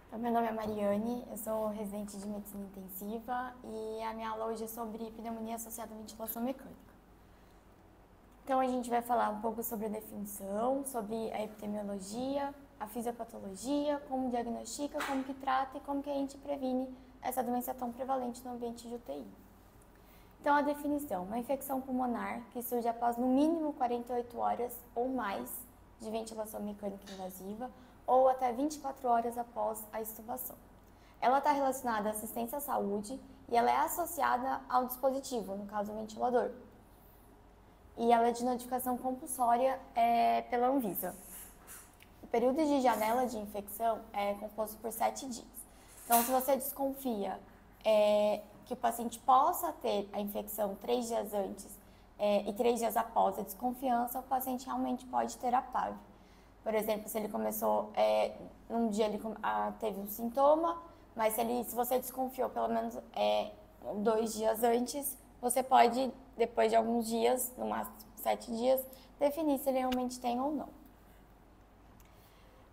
Então, meu nome é Mariane, eu sou residente de medicina intensiva e a minha aula hoje é sobre pneumonia associada à ventilação mecânica. Então, a gente vai falar um pouco sobre a definição, sobre a epidemiologia, a fisiopatologia, como diagnostica, como que trata e como que a gente previne essa doença tão prevalente no ambiente de UTI. Então, a definição, uma infecção pulmonar que surge após no mínimo 48 horas ou mais de ventilação mecânica invasiva ou até 24 horas após a extubação. Ela está relacionada à assistência à saúde e ela é associada ao dispositivo, no caso o ventilador. E ela é de notificação compulsória pela Anvisa. O período de janela de infecção é composto por 7 dias. Então, se você desconfia que o paciente possa ter a infecção 3 dias antes e 3 dias após a desconfiança, o paciente realmente pode ter a PAV. Por exemplo, se ele começou, num dia ele teve um sintoma, mas se você desconfiou pelo menos 2 dias antes, você pode, depois de alguns dias, no máximo 7 dias, definir se ele realmente tem ou não.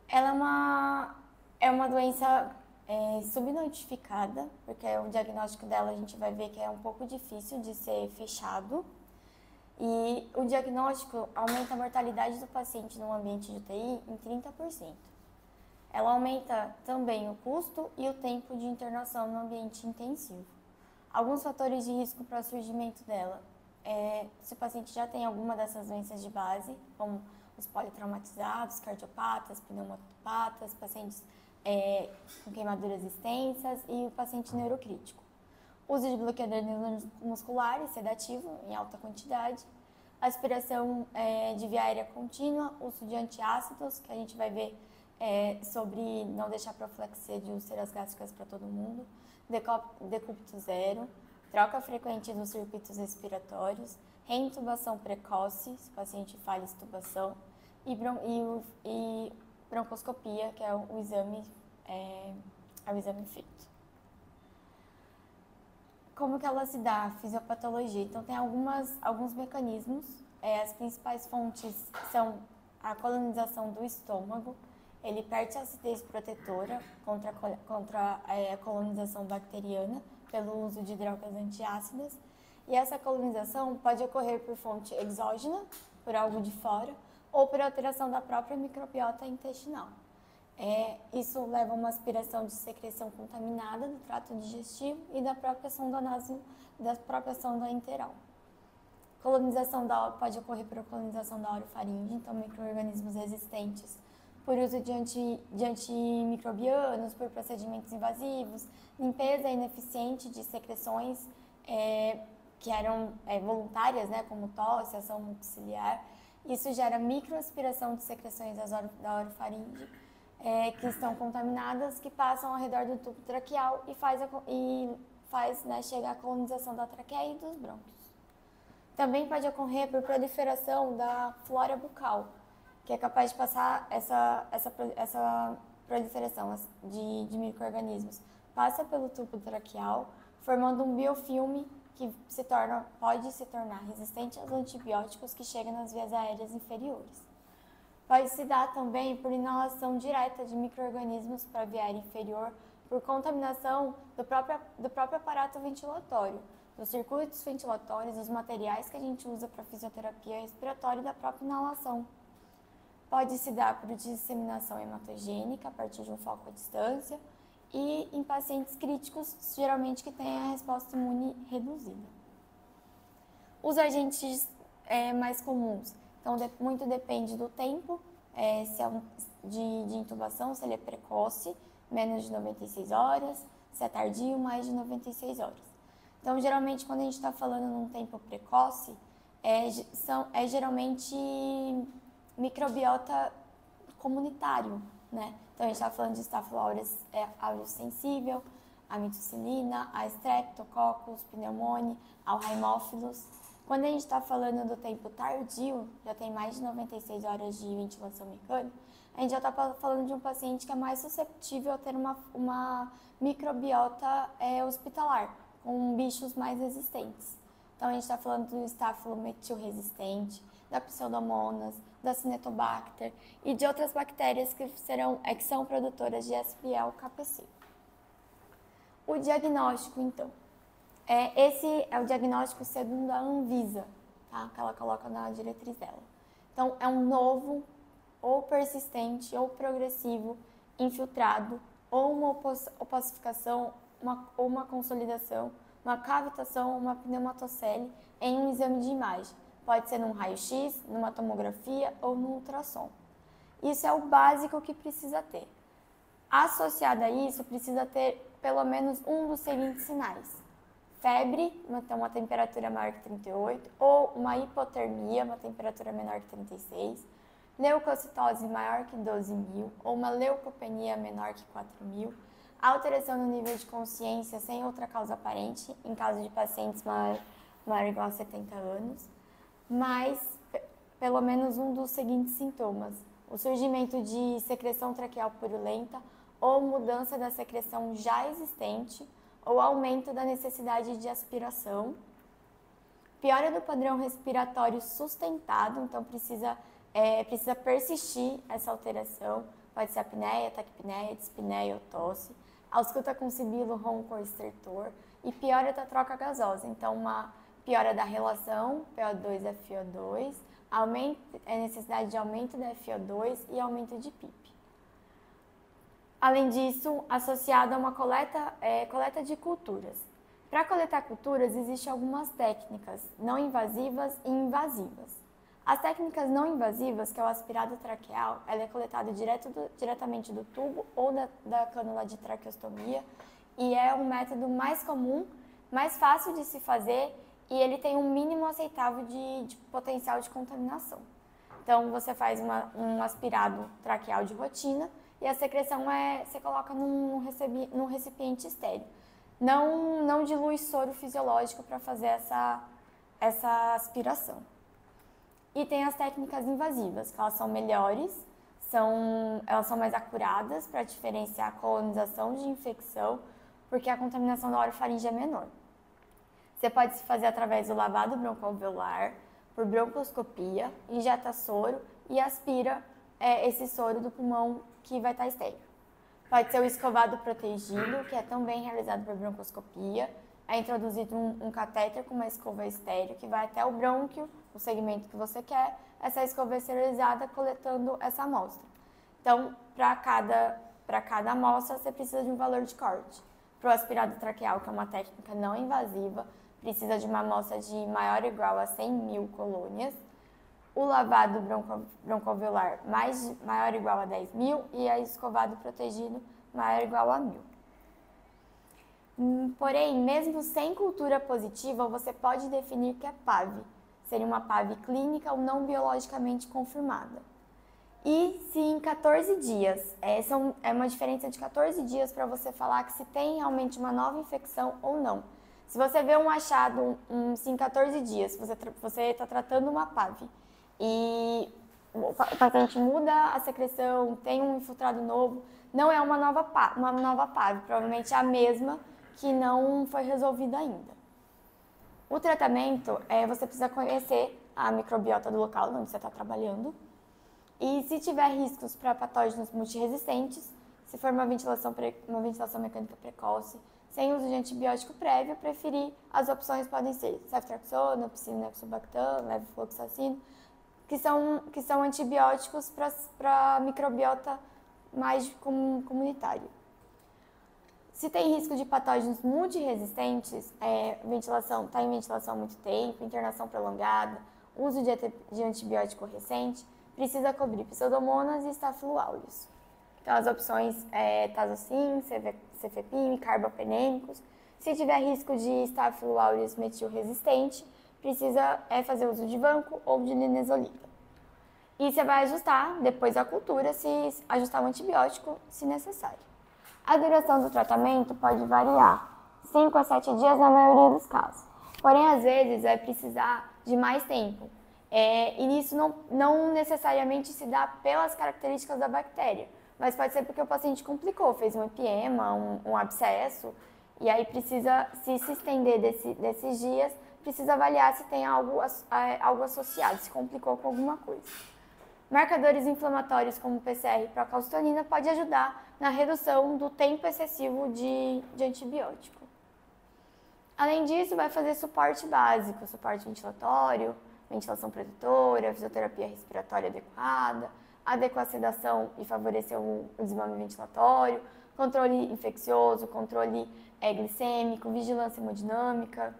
Ela é uma doença subnotificada, porque o diagnóstico dela a gente vai ver que é um pouco difícil de ser fechado. E o diagnóstico aumenta a mortalidade do paciente no ambiente de UTI em 30%. Ela aumenta também o custo e o tempo de internação no ambiente intensivo. Alguns fatores de risco para o surgimento dela se o paciente já tem alguma dessas doenças de base, como os politraumatizados, cardiopatas, pneumopatas, pacientes com queimaduras extensas e o paciente neurocrítico. Uso de bloqueador muscular e sedativo em alta quantidade, aspiração de via aérea contínua, uso de antiácidos, que a gente vai ver sobre não deixar profilaxia de úlceras gástricas para todo mundo, decúbito zero, troca frequente dos circuitos respiratórios, reintubação precoce, se o paciente falha extubação, e broncoscopia, que é o exame feito. Como que ela se dá, a fisiopatologia? Então, tem alguns mecanismos. As principais fontes são a colonização do estômago. Ele perde a acidez protetora contra a colonização bacteriana pelo uso de drogas antiácidas. E essa colonização pode ocorrer por fonte exógena, por algo de fora, ou por alteração da própria microbiota intestinal. Isso leva a uma aspiração de secreção contaminada do trato digestivo e da própria sonda enteral. Pode ocorrer por colonização da orofaringe, então micro-organismos resistentes, por uso de antimicrobianos, por procedimentos invasivos, limpeza ineficiente de secreções que eram voluntárias, né, como tosse, ação mucociliar. Isso gera microaspiração de secreções da orofaringe, que estão contaminadas, que passam ao redor do tubo traqueal e faz chegar a colonização da traqueia e dos brônquios. Também pode ocorrer por proliferação da flora bucal, que é capaz de passar essa proliferação de micro-organismos. Passa pelo tubo traqueal, formando um biofilme que pode se tornar resistente aos antibióticos que chegam nas vias aéreas inferiores. Pode se dar também por inalação direta de micro-organismos para a via aérea inferior, por contaminação do próprio aparato ventilatório, dos circuitos ventilatórios, dos materiais que a gente usa para fisioterapia respiratória e da própria inalação. Pode se dar por disseminação hematogênica a partir de um foco à distância e em pacientes críticos, geralmente que têm a resposta imune reduzida. Os agentes mais comuns. Então, muito depende do tempo, se é de intubação, se ele é precoce, menos de 96 horas, se é tardio, mais de 96 horas. Então, geralmente, quando a gente está falando num tempo precoce, geralmente microbiota comunitário, né? Então, a gente está falando de Staphylococcus aureus sensível, a methicillina, a Streptococcus, pneumoniae, ao Haemophilus. Quando a gente está falando do tempo tardio, já tem mais de 96 horas de ventilação mecânica, a gente já está falando de um paciente que é mais susceptível a ter uma microbiota hospitalar, com bichos mais resistentes. Então, a gente está falando do estáfilo metilresistente, da Pseudomonas, da Cinetobacter e de outras bactérias que são produtoras de SPL capecido. O diagnóstico, então. Esse é o diagnóstico segundo a Anvisa, tá? Que ela coloca na diretriz dela. Então, é um novo, ou persistente, ou progressivo, infiltrado, ou uma opacificação, ou uma consolidação, uma cavitação, uma pneumatocele em um exame de imagem. Pode ser num raio-x, numa tomografia ou no ultrassom. Isso é o básico que precisa ter. Associado a isso, precisa ter pelo menos um dos seguintes sinais. Febre, então uma temperatura maior que 38, ou uma hipotermia, uma temperatura menor que 36, leucocitose maior que 12.000, ou uma leucopenia menor que 4.000, alteração no nível de consciência sem outra causa aparente, em caso de pacientes maior ou igual a 70 anos, mas pelo menos um dos seguintes sintomas: o surgimento de secreção traqueal purulenta, ou mudança da secreção já existente, ou aumento da necessidade de aspiração, piora do padrão respiratório sustentado, então precisa persistir essa alteração, pode ser apneia, taquipneia, dispneia ou tosse, ausculta com sibilo, ronco ou estertor, e piora da troca gasosa, então uma piora da relação PO2-FO2, necessidade de aumento da FO2 e aumento de PIP. Além disso, associado a uma coleta de culturas. Para coletar culturas, existem algumas técnicas não invasivas e invasivas. As técnicas não invasivas, que é o aspirado traqueal, ela é coletada diretamente do tubo ou da cânula de traqueostomia, e é um método mais comum, mais fácil de se fazer, e ele tem um mínimo aceitável de potencial de contaminação. Então, você faz um aspirado traqueal de rotina, e a secreção você coloca num recipiente estéril. Não dilui soro fisiológico para fazer essa aspiração. E tem as técnicas invasivas, que elas são melhores, elas são mais acuradas para diferenciar a colonização de infecção, porque a contaminação da orofaringe é menor. Você pode se fazer através do lavado broncoalveolar, por broncoscopia, injeta soro e aspira esse soro do pulmão que vai estar estéril. Pode ser o escovado protegido, que é também realizado por broncoscopia. É introduzido um catéter com uma escova estéril que vai até o brônquio, o segmento que você quer. Essa escova é esterilizada coletando essa amostra. Então, para cada amostra, você precisa de um valor de corte. Para o aspirado traqueal, que é uma técnica não invasiva, precisa de uma amostra de maior ou igual a 100.000 colônias. O lavado broncoalveolar maior ou igual a 10.000 e a escovado protegido maior ou igual a 1.000. Porém, mesmo sem cultura positiva, você pode definir que é PAV. Seria uma PAV clínica ou não biologicamente confirmada. E se em 14 dias, é uma diferença de 14 dias para você falar que se tem realmente uma nova infecção ou não. Se você vê um achado em 14 dias, você está tratando uma PAV, e o paciente muda a secreção, tem um infiltrado novo, não é uma nova PAV, provavelmente é a mesma que não foi resolvida ainda. O tratamento, você precisa conhecer a microbiota do local onde você está trabalhando, e se tiver riscos para patógenos multiresistentes, se for uma ventilação mecânica precoce, sem uso de antibiótico prévio, as opções podem ser ceftriaxona, piscinobactam, levofloxacino, que são antibióticos para microbiota mais comunitária. Se tem risco de patógenos multiresistentes, está em ventilação há muito tempo, internação prolongada, uso de antibiótico recente, precisa cobrir Pseudomonas e Staphylo aureus. Então, as opções Tazocin, cefepime, carbapenêmicos. Se tiver risco de Staphylo aureus metilresistente, precisa fazer uso de vanco ou de linezolida. E você vai ajustar, depois da cultura, se ajustar o antibiótico, se necessário. A duração do tratamento pode variar, 5 a 7 dias na maioria dos casos. Porém, às vezes, vai precisar de mais tempo. E isso não necessariamente se dá pelas características da bactéria, mas pode ser porque o paciente complicou, fez um epiema, um abscesso, e aí precisa se estender desses dias precisa avaliar se tem algo associado, se complicou com alguma coisa. Marcadores inflamatórios como PCR e procalcitonina pode ajudar na redução do tempo excessivo de antibiótico. Além disso, vai fazer suporte básico, suporte ventilatório, ventilação protetora, fisioterapia respiratória adequada, adequar a sedação e favorecer o desmame ventilatório, controle infeccioso, controle glicêmico, vigilância hemodinâmica.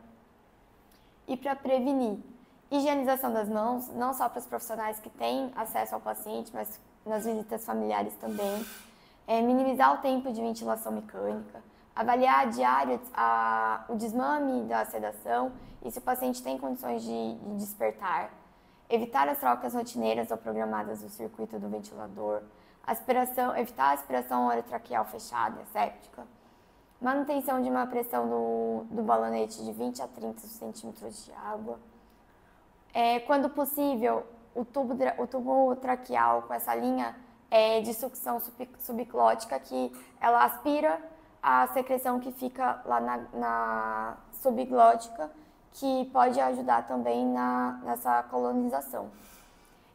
E para prevenir, higienização das mãos, não só para os profissionais que têm acesso ao paciente, mas nas visitas familiares também. Minimizar o tempo de ventilação mecânica, avaliar diário o desmame da sedação e se o paciente tem condições de despertar. Evitar as trocas rotineiras ou programadas do circuito do ventilador. Evitar a aspiração orotraqueal fechada e asséptica. Manutenção de uma pressão do balonete de 20 a 30 centímetros de água. Quando possível, o tubo traqueal com essa linha de sucção subclótica que ela aspira a secreção que fica lá na subglótica, que pode ajudar também nessa colonização.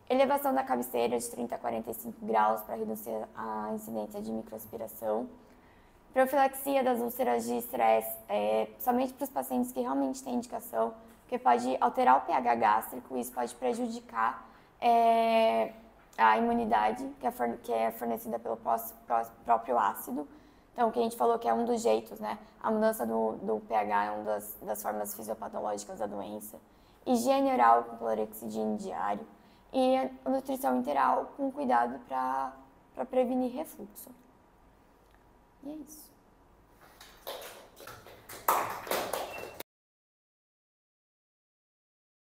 Elevação da cabeceira de 30 a 45 graus para reduzir a incidência de microaspiração. Profilaxia das úlceras de estresse, somente para os pacientes que realmente têm indicação, porque pode alterar o pH gástrico e isso pode prejudicar a imunidade que é fornecida pelo próprio ácido. Então, o que a gente falou que é um dos jeitos, né? A mudança do pH é uma das formas fisiopatológicas da doença. Higiene oral com clorexidina diário. E a nutrição interal com cuidado para prevenir refluxo. E é isso.